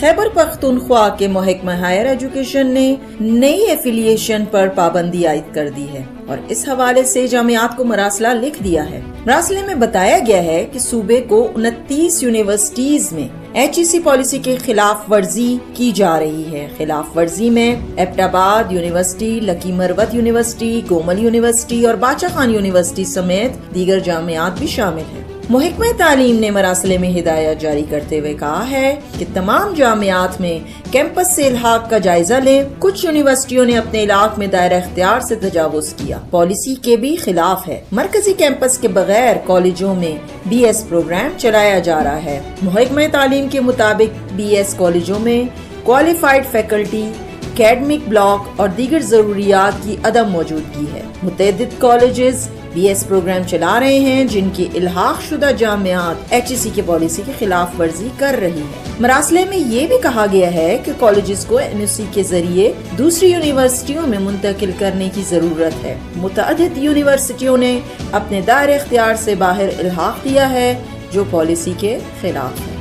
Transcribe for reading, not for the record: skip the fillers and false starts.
خیبر پختونخوا کے محکمہ higher education نے نئی ایفیلیشن پر پابندی عائد کر دی ہے اور اس حوالے سے جامعات کو مراسلہ لکھ دیا ہے۔ مراسلے میں بتایا گیا ہے کہ صوبے کو 29 یونیورسٹیز میں HEC پالیسی کے خلاف ورزی کی جا رہی ہے۔ خلاف ورزی میں ایبٹ آباد یونیورسٹی، لکی مروت یونیورسٹی، گومل یونیورسٹی اور باچا خان یونیورسٹی سمیت دیگر جامعات بھی شامل ہیں۔ محکمہ تعلیم نے مراسلے میں ہدایت جاری کرتے ہوئے کہا ہے کہ تمام جامعات میں کیمپس سے الحاق کا جائزہ لیں۔ کچھ یونیورسٹیوں نے اپنے علاقے میں دائرہ اختیار سے تجاوز کیا، پالیسی کے بھی خلاف ہے۔ مرکزی کیمپس کے بغیر کالجوں میں BS پروگرام چلایا جا رہا ہے۔ محکمہ تعلیم کے مطابق BS کالجوں میں کوالیفائڈ فیکلٹی، اکیڈمک بلاک اور دیگر ضروریات کی عدم موجودگی ہے۔ متعدد کالجز BS پروگرام چلا رہے ہیں جن کی الحاق شدہ جامعات HEC کی پالیسی کی خلاف ورزی کر رہی ہے۔ مراسلے میں یہ بھی کہا گیا ہے کہ کالجز کو NOC کے ذریعے دوسری یونیورسٹیوں میں منتقل کرنے کی ضرورت ہے۔ متعدد یونیورسٹیوں نے اپنے دائرہ اختیار سے باہر الحاق دیا ہے جو پالیسی کے خلاف ہے۔